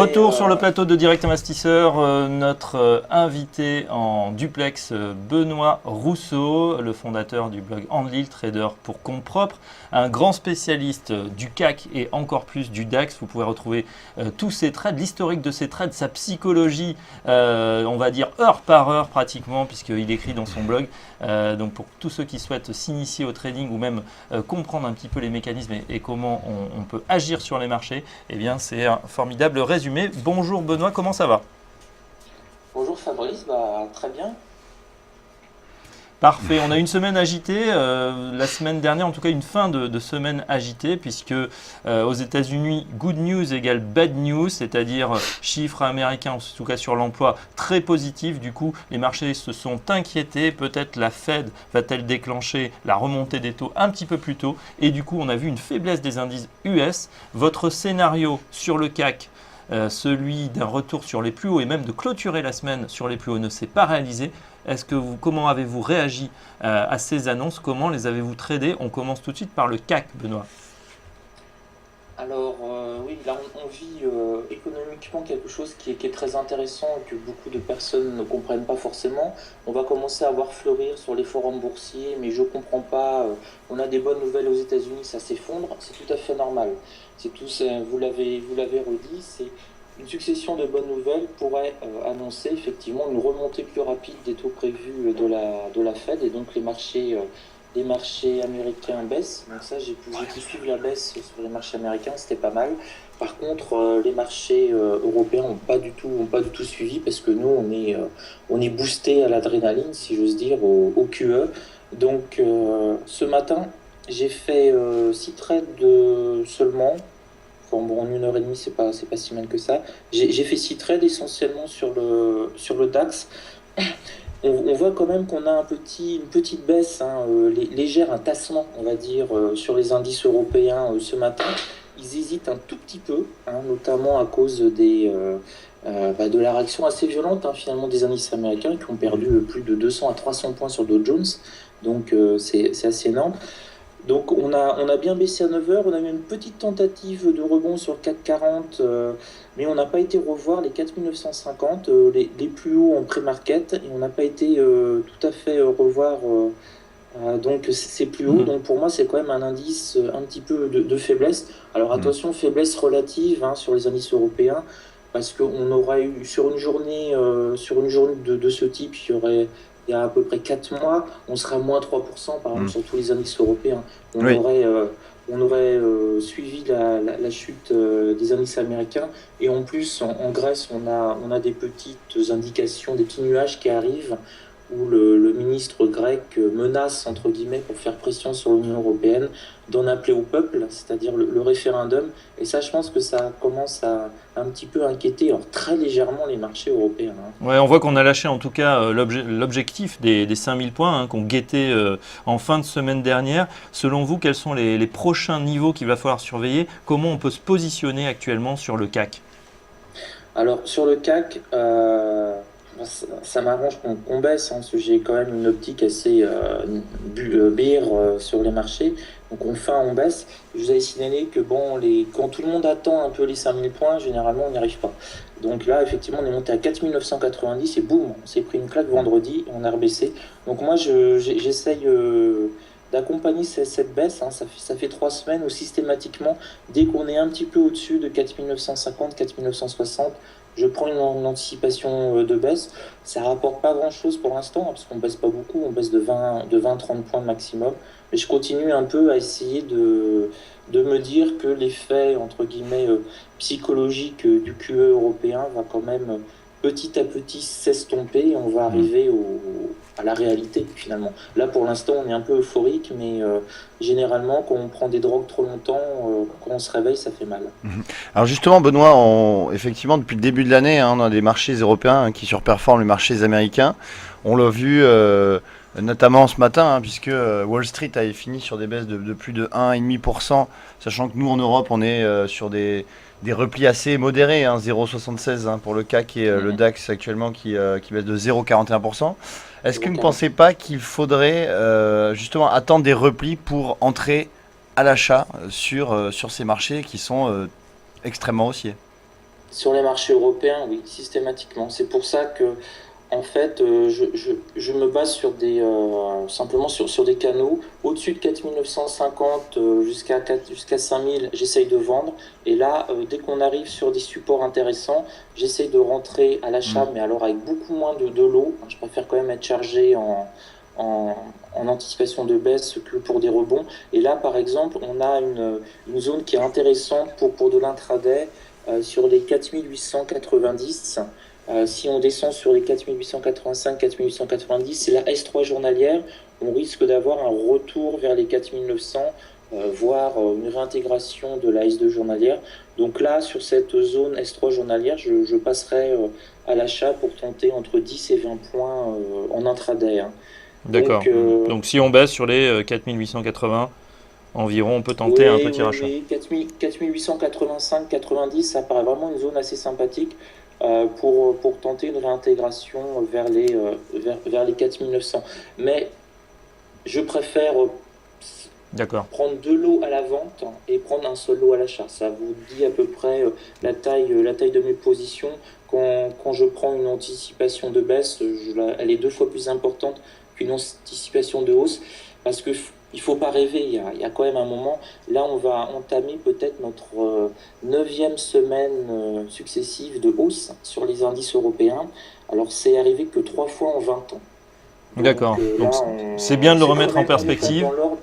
Retour sur le plateau de Direct Investisseur, notre invité en duplex, Benoît Rousseau, le fondateur du blog Enlil, trader pour compte propre, un grand spécialiste du CAC et encore plus du DAX. Vous pouvez retrouver tous ses trades, l'historique de ses trades, sa psychologie, on va dire heure par heure pratiquement, puisqu'il écrit dans son blog. Donc pour tous ceux qui souhaitent s'initier au trading ou même comprendre un petit peu les mécanismes et comment on peut agir sur les marchés, eh bien c'est un formidable résumé. Bonjour Benoît, comment ça va? Bonjour Fabrice, très bien. Parfait, on a une semaine agitée, la semaine dernière en tout cas une fin de semaine agitée puisque aux États-Unis good news égale bad news, c'est-à-dire chiffres américains en tout cas sur l'emploi très positifs. Du coup les marchés se sont inquiétés, peut-être la Fed va-t-elle déclencher la remontée des taux un petit peu plus tôt et du coup on a vu une faiblesse des indices US. Votre scénario sur le CAC, celui d'un retour sur les plus hauts et même de clôturer la semaine sur les plus hauts ne s'est pas réalisé. Comment avez-vous réagi à ces annonces? Comment les avez-vous tradées? On commence tout de suite par le CAC, Benoît. Alors oui, là on vit économiquement quelque chose qui est très intéressant et que beaucoup de personnes ne comprennent pas forcément. On va commencer à voir fleurir sur les forums boursiers, mais je ne comprends pas. On a des bonnes nouvelles aux États-Unis, ça s'effondre, c'est tout à fait normal. Vous l'avez redit, c'est une succession de bonnes nouvelles pourrait annoncer effectivement une remontée plus rapide des taux prévus de la Fed et donc les marchés américains baissent. Donc ça, j'ai pu suivre la baisse sur les marchés américains, c'était pas mal. Par contre, les marchés européens n'ont pas du tout suivi parce que nous, on est boosté à l'adrénaline, si j'ose dire, au QE. Donc ce matin, j'ai fait 6 trades seulement. Enfin, bon, en 1 heure et demie, c'est pas si mal que ça. J'ai fait 6 trades essentiellement sur le DAX. On voit quand même qu'on a une petite baisse, légère, un tassement, on va dire, sur les indices européens ce matin. Ils hésitent un tout petit peu, notamment à cause de la réaction assez violente finalement des indices américains qui ont perdu plus de 200 à 300 points sur Dow Jones. Donc c'est assez énorme. Donc on a bien baissé à 9 heures, on a eu une petite tentative de rebond sur le CAC 40, mais on n'a pas été revoir les 4950, les plus hauts en pré-market, et on n'a pas été tout à fait revoir donc c'est plus haut. Donc pour moi c'est quand même un indice un petit peu de faiblesse. Alors attention, faiblesse relative sur les indices européens, parce qu'on aurait eu sur une journée de ce type, il y a à peu près 4 mois, on serait à moins 3%, par exemple, sur tous les indices européens. On aurait suivi la chute des indices américains. Et en plus, en Grèce, on a des petites indications, des petits nuages qui arrivent, où le ministre grec menace, entre guillemets, pour faire pression sur l'Union européenne, d'en appeler au peuple, c'est-à-dire le référendum. Et ça, je pense que ça commence à un petit peu inquiéter, alors très légèrement, les marchés européens. Ouais, on voit qu'on a lâché en tout cas l'objectif des 5000 points qu'on guettait en fin de semaine dernière. Selon vous, quels sont les prochains niveaux qu'il va falloir surveiller? Comment on peut se positionner actuellement sur le CAC? Alors, sur le CAC, ça m'arrange qu'on baisse, parce que j'ai quand même une optique assez bear sur les marchés. Donc on baisse. Je vous avais signalé que quand tout le monde attend un peu les 5000 points, généralement on n'y arrive pas. Donc là, effectivement, on est monté à 4990 et boum, on s'est pris une claque vendredi et on a rebaissé. Donc moi, j'essaye d'accompagner cette baisse. Ça fait 3 semaines où systématiquement, dès qu'on est un petit peu au-dessus de 4950, 4960, je prends une anticipation de baisse. Ça ne rapporte pas grand-chose pour l'instant, parce qu'on ne baisse pas beaucoup, on baisse de 20-30 points maximum. Mais je continue un peu à essayer de me dire que l'effet, entre guillemets, psychologique du QE européen va quand même petit à petit s'estomper et on va arriver à la réalité finalement. Là pour l'instant on est un peu euphorique, mais généralement quand on prend des drogues trop longtemps, quand on se réveille ça fait mal. Alors justement Benoît, effectivement depuis le début de l'année, on a des marchés européens qui surperforment les marchés américains. On l'a vu notamment ce matin, puisque Wall Street avait fini sur des baisses de plus de 1,5%, sachant que nous en Europe on est sur des replis assez modérés, 0,76 pour le CAC et le DAX actuellement qui baisse de 0,41%. Est-ce que vous ne pensez pas qu'il faudrait justement attendre des replis pour entrer à l'achat sur ces marchés qui sont extrêmement haussiers? Sur les marchés européens, oui, systématiquement. C'est pour ça que, en fait, je me base sur simplement sur des canaux. Au-dessus de 4950 jusqu'à 5000, j'essaye de vendre. Et là, dès qu'on arrive sur des supports intéressants, j'essaye de rentrer à l'achat, mais alors avec beaucoup moins de lots. Je préfère quand même être chargé en anticipation de baisse que pour des rebonds. Et là, par exemple, on a une zone qui est intéressante pour de l'intraday sur les 4890. Si on descend sur les 4885, 4890, c'est la S3 journalière. On risque d'avoir un retour vers les 4900, voire une réintégration de la S2 journalière. Donc là, sur cette zone S3 journalière, je passerai à l'achat pour tenter entre 10 et 20 points en intraday. D'accord. Donc si on baisse sur les 4880 environ, on peut tenter un petit rachat. Oui, 4885-90, ça paraît vraiment une zone assez sympathique pour tenter une réintégration vers les 4900. Mais je préfère prendre 2 lots à la vente et prendre un seul lot à l'achat. Ça vous dit à peu près la taille de mes positions. Quand je prends une anticipation de baisse, elle est 2 fois plus importante qu'une anticipation de hausse, parce que il faut pas rêver, il y a quand même un moment, là on va entamer peut-être notre 9e semaine successive de hausse sur les indices européens. Alors c'est arrivé que 3 fois en 20 ans. D'accord, donc c'est bien de le remettre en perspective. On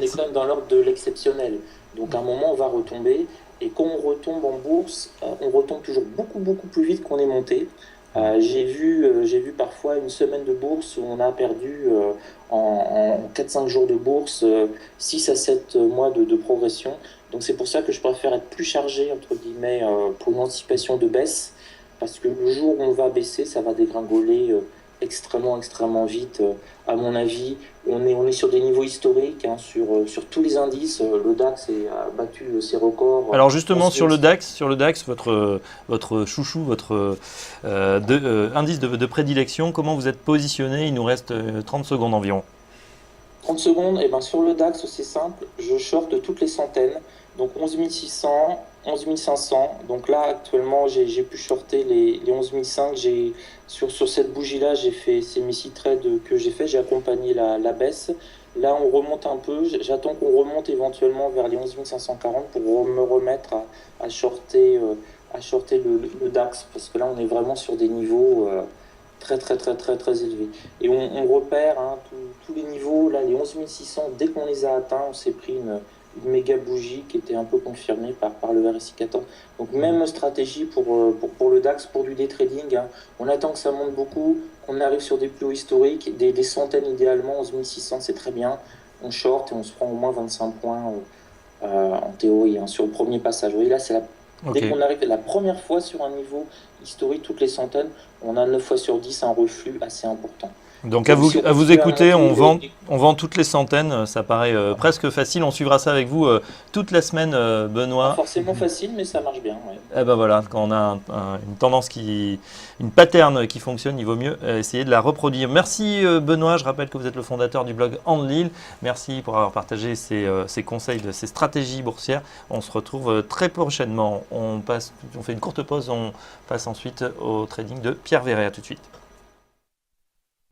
est quand même dans l'ordre de l'exceptionnel. Donc à un moment on va retomber, et quand on retombe en bourse, on retombe toujours beaucoup beaucoup plus vite qu'on est monté. J'ai vu parfois une semaine de bourse où on a perdu en 4-5 jours de bourse 6 à 7 mois de progression. Donc c'est pour ça que je préfère être plus chargé, entre guillemets, pour une anticipation de baisse, parce que le jour où on va baisser, ça va dégringoler extrêmement vite. À mon avis, on est sur des niveaux historiques sur tous les indices. Le DAX a battu ses records. Alors justement sur le DAX, votre chouchou, votre indice de prédilection, comment vous êtes positionné? Il nous reste 30 secondes environ. 30 secondes, et ben sur le DAX, c'est simple, je shorte toutes les centaines. Donc 11 600, 11 500. Donc là, actuellement, j'ai pu shorter les 11 500. Sur cette bougie-là, c'est mes 6 trades que j'ai fait. J'ai accompagné la baisse. Là, on remonte un peu. J'attends qu'on remonte éventuellement vers les 11 540 pour me remettre à shorter le DAX. Parce que là, on est vraiment sur des niveaux très élevés. Et on repère tous les niveaux. Là, les 11 600, dès qu'on les a atteints, on s'est pris une méga bougie qui était un peu confirmée par le RSI 14. Donc même stratégie pour le DAX, pour du day trading. On attend que ça monte beaucoup, qu'on arrive sur des plus hauts historiques, des centaines idéalement, 11 600 c'est très bien. On short et on se prend au moins 25 points en théorie sur le premier passage. Vous voyez là, dès qu'on arrive la première fois sur un niveau historique, toutes les centaines, on a 9 fois sur 10 un reflux assez important. Donc à vous écouter, on vend toutes les centaines, ça paraît presque facile. On suivra ça avec vous toute la semaine, Benoît. Pas forcément facile, mais ça marche bien. Ouais. Eh ben voilà, quand on a une tendance une pattern qui fonctionne, il vaut mieux essayer de la reproduire. Merci Benoît, je rappelle que vous êtes le fondateur du blog Enlil. Merci pour avoir partagé ces conseils, ces stratégies boursières. On se retrouve très prochainement. On fait une courte pause, on passe ensuite au trading de Pierre Verret. À tout de suite.